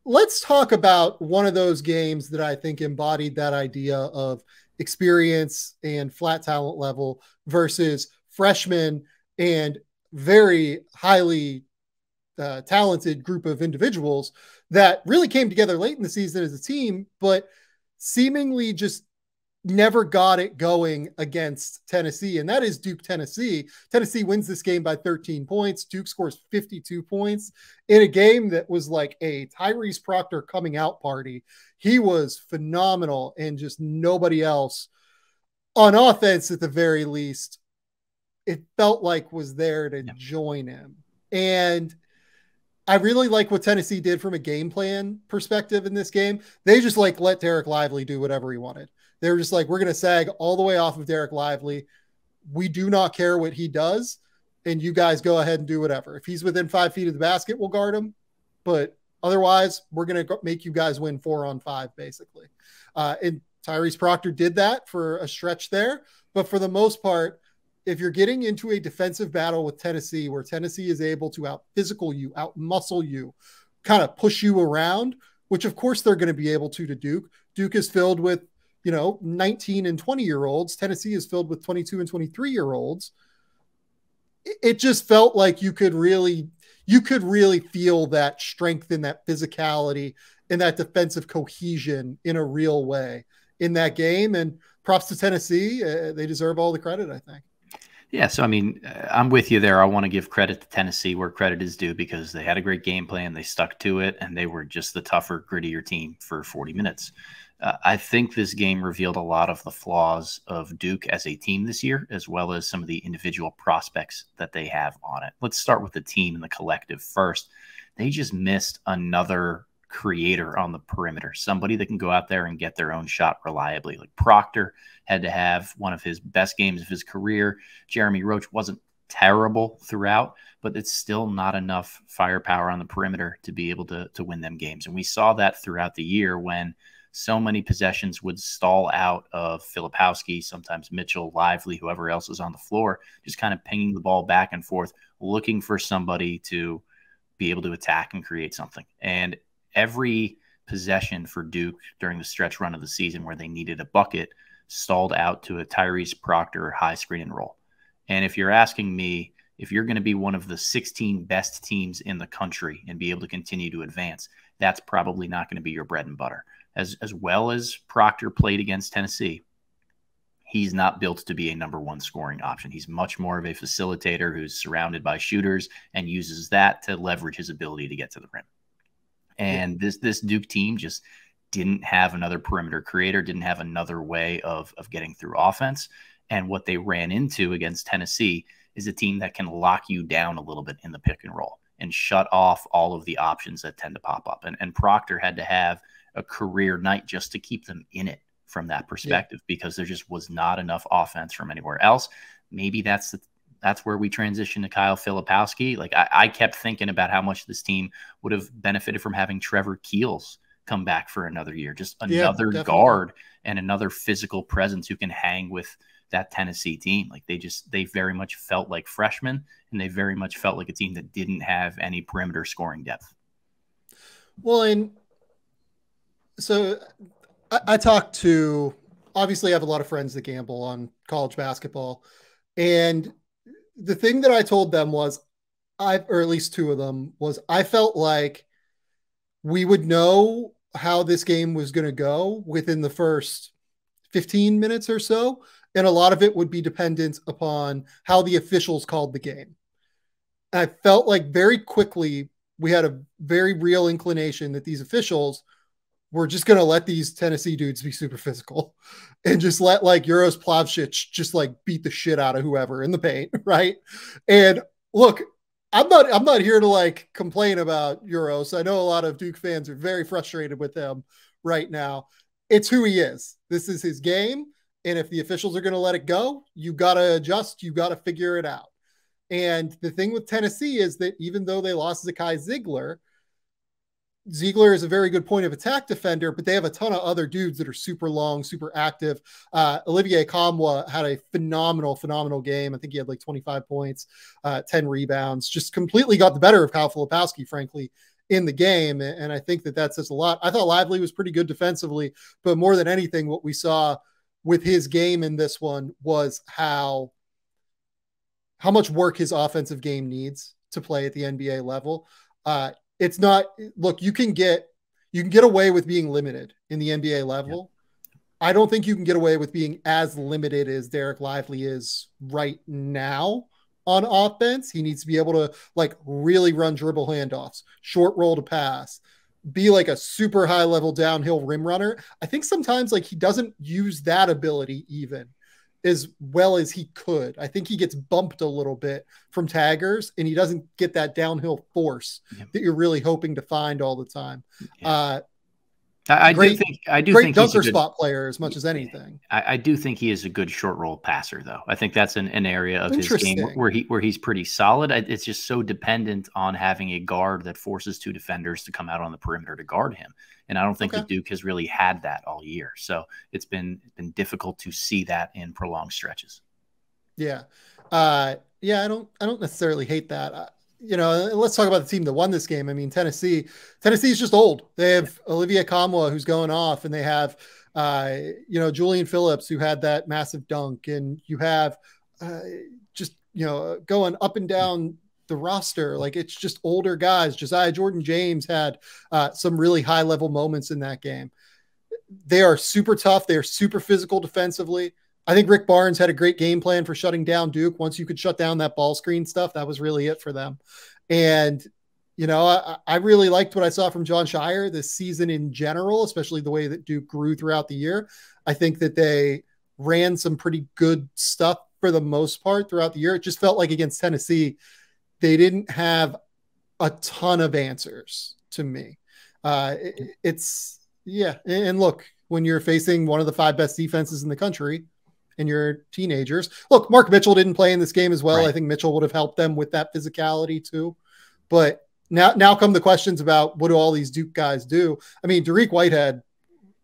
let's talk about one of those games that I think embodied that idea of experience and flat talent level versus freshmen and very highly talented group of individuals that really came together late in the season as a team, but seemingly just never got it going against Tennessee, and that is Duke, Tennessee. Tennessee wins this game by 13 points. Duke scores 52 points in a game that was like a Tyrese Proctor coming out party. He was phenomenal, and just nobody else on offense, at the very least, it felt like was there to join him. And I really like what Tennessee did from a game plan perspective in this game. They just like let Derek Lively do whatever he wanted. They were just like, we're going to sag all the way off of Derek Lively. We do not care what he does, and you guys go ahead and do whatever. If he's within 5 feet of the basket, we'll guard him. But otherwise, we're going to make you guys win 4-on-5, basically. And Tyrese Proctor did that for a stretch there. But for the most part, if you're getting into a defensive battle with Tennessee, where Tennessee is able to out-physical you, out-muscle you, kind of push you around, which of course they're going to be able to Duke. Duke is filled with 19 and 20-year-olds. Tennessee is filled with 22 and 23-year-olds. It just felt like you could really feel that strength and that physicality and that defensive cohesion in a real way in that game. And props to Tennessee. They deserve all the credit, I think. Yeah, so I mean, I'm with you there. I want to give credit to Tennessee where credit is due, because they had a great game plan. They stuck to it, and they were just the tougher, grittier team for 40 minutes. I think this game revealed a lot of the flaws of Duke as a team this year, as well as some of the individual prospects that they have on it. Let's start with the team and the collective first. They just missed another creator on the perimeter, somebody that can go out there and get their own shot reliably. Like Proctor had to have one of his best games of his career. Jeremy Roach wasn't terrible throughout, but it's still not enough firepower on the perimeter to be able to win them games. And we saw that throughout the year when so many possessions would stall out of Filipowski, sometimes Mitchell, Lively, whoever else is on the floor, just kind of pinging the ball back and forth, looking for somebody to be able to attack and create something. And every possession for Duke during the stretch run of the season where they needed a bucket stalled out to a Tyrese Proctor high screen and roll. And if you're asking me, if you're going to be one of the 16 best teams in the country and be able to continue to advance, that's probably not going to be your bread and butter. As well as Proctor played against Tennessee, he's not built to be a number one scoring option. He's much more of a facilitator who's surrounded by shooters and uses that to leverage his ability to get to the rim. And this Duke team just didn't have another perimeter creator, didn't have another way of getting through offense. And what they ran into against Tennessee is a team that can lock you down a little bit in the pick and roll and shut off all of the options that tend to pop up. And Proctor had to have a career night just to keep them in it from that perspective, because there just was not enough offense from anywhere else. Maybe that's where we transition to Kyle Filipowski. Like I kept thinking about how much this team would have benefited from having Trevor Keels come back for another year, just another guard and another physical presence who can hang with that Tennessee team. Like they very much felt like freshmen, and they very much felt like a team that didn't have any perimeter scoring depth. Well, and so I talked to, obviously I have a lot of friends that gamble on college basketball. And the thing that I told them was, or at least two of them, was I felt like we would know how this game was going to go within the first 15 minutes or so. And a lot of it would be dependent upon how the officials called the game. And I felt like very quickly we had a very real inclination that these officials were just going to let these Tennessee dudes be super physical and just let like Uros Plavšić just like beat the shit out of whoever in the paint. Right. And look, I'm not here to like complain about Uros. I know a lot of Duke fans are very frustrated with him right now. It's who he is. This is his game. And if the officials are going to let it go, you got to adjust. You got to figure it out. And the thing with Tennessee is that even though they lost Zakai Ziegler is a very good point of attack defender, but they have a ton of other dudes that are super long, super active. Olivier Kamwa had a phenomenal game. I think he had like 25 points, 10 rebounds, just completely got the better of Kyle Filipowski, frankly, in the game. And I think that says a lot. I thought Lively was pretty good defensively, but more than anything, what we saw with his game in this one was how much work his offensive game needs to play at the NBA level. It's not, look, you can get away with being limited in the NBA level. I don't think you can get away with being as limited as Derek Lively is right now on offense. He needs to be able to like really run dribble handoffs, short roll to pass, be like a super high level downhill rim runner. I think sometimes like he doesn't use that ability even as well as he could. I think he gets bumped a little bit from taggers and he doesn't get that downhill force that you're really hoping to find all the time. I do think dunker spot player as much as anything. I do think he is a good short roll passer, though. I think that's an area of his game where he's pretty solid. It's just so dependent on having a guard that forces two defenders to come out on the perimeter to guard him. And I don't think that Duke has really had that all year. So it's been difficult to see that in prolonged stretches. Yeah. I don't necessarily hate that. Let's talk about the team that won this game. I mean, Tennessee is just old. They have Olivia Kamwa, who's going off, and they have, Julian Phillips, who had that massive dunk, and you have going up and down the roster. Like, it's just older guys. Josiah Jordan-James had some really high level moments in that game. They are super tough. They are super physical defensively. I think Rick Barnes had a great game plan for shutting down Duke. Once you could shut down that ball screen stuff, that was really it for them. And, I really liked what I saw from John Shire this season in general, especially the way that Duke grew throughout the year. I think that they ran some pretty good stuff for the most part throughout the year. It just felt like against Tennessee, they didn't have a ton of answers to me. And look, when you're facing one of the 5 best defenses in the country, and your teenagers. Look, Mark Mitchell didn't play in this game as well. Right. I think Mitchell would have helped them with that physicality too. But now come the questions about what do all these Duke guys do? I mean, Dariq Whitehead,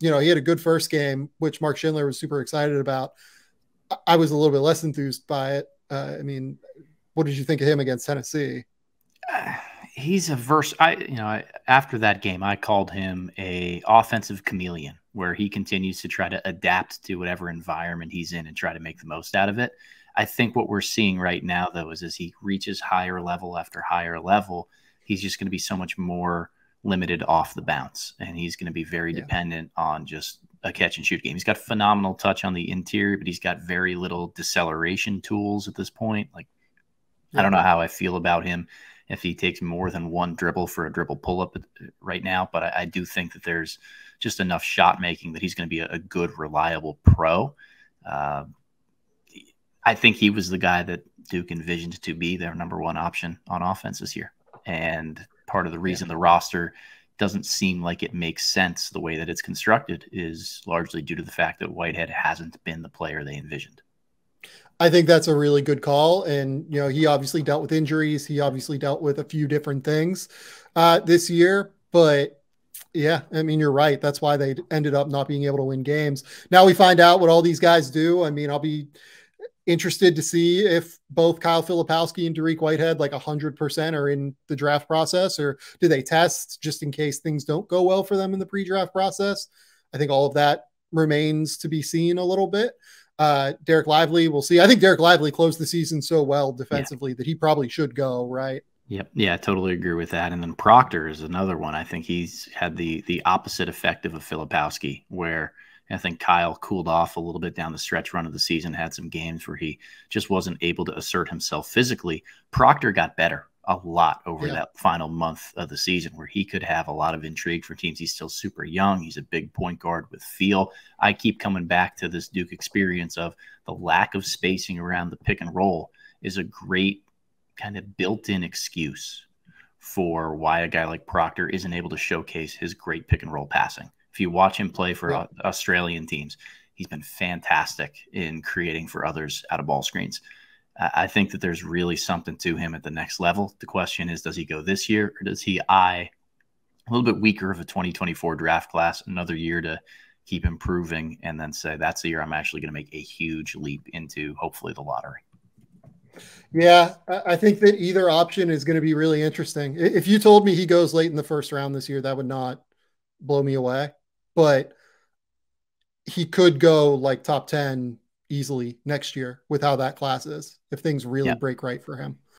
he had a good first game, which Mark Schindler was super excited about. I was a little bit less enthused by it. What did you think of him against Tennessee? He's after that game, I called him a offensive chameleon, where he continues to try to adapt to whatever environment he's in and try to make the most out of it. I think what we're seeing right now, though, is as he reaches higher level after higher level, he's just going to be so much more limited off the bounce, and he's going to be very dependent on just a catch and shoot game. He's got phenomenal touch on the interior, but he's got very little deceleration tools at this point. I don't know how I feel about him if he takes more than one dribble for a dribble pull-up right now, but I do think that there's just enough shot making that he's going to be a good, reliable pro. I think he was the guy that Duke envisioned to be their number one option on offense this year. And part of the reason the roster doesn't seem like it makes sense the way that it's constructed is largely due to the fact that Whitehead hasn't been the player they envisioned. I think that's a really good call. And, he obviously dealt with injuries. He obviously dealt with a few different things this year. But, yeah, I mean, you're right. That's why they ended up not being able to win games. Now we find out what all these guys do. I mean, I'll be interested to see if both Kyle Filipowski and Dariq Whitehead, 100% are in the draft process, or do they test just in case things don't go well for them in the pre-draft process? I think all of that remains to be seen a little bit. Derek Lively, we'll see. I think Derek Lively closed the season so well defensively that he probably should go, right? Yep. Yeah, I totally agree with that. And then Proctor is another one. I think he's had the opposite effect of a Filipowski, where I think Kyle cooled off a little bit down the stretch run of the season, had some games where he just wasn't able to assert himself physically. Proctor got better a lot over that final month of the season, where he could have a lot of intrigue for teams. He's still super young. He's a big point guard with feel. I keep coming back to this Duke experience of the lack of spacing around the pick and roll is a great kind of built-in excuse for why a guy like Proctor isn't able to showcase his great pick and roll passing. If you watch him play for Australian teams, he's been fantastic in creating for others out of ball screens. I think that there's really something to him at the next level. The question is, does he go this year, or does he eye a little bit weaker of a 2024 draft class, another year to keep improving, and then say, that's the year I'm actually going to make a huge leap into hopefully the lottery? Yeah, I think that either option is going to be really interesting. If you told me he goes late in the first round this year, that would not blow me away. But he could go like top 10 easily next year with how that class is if things really Yeah. break right for him.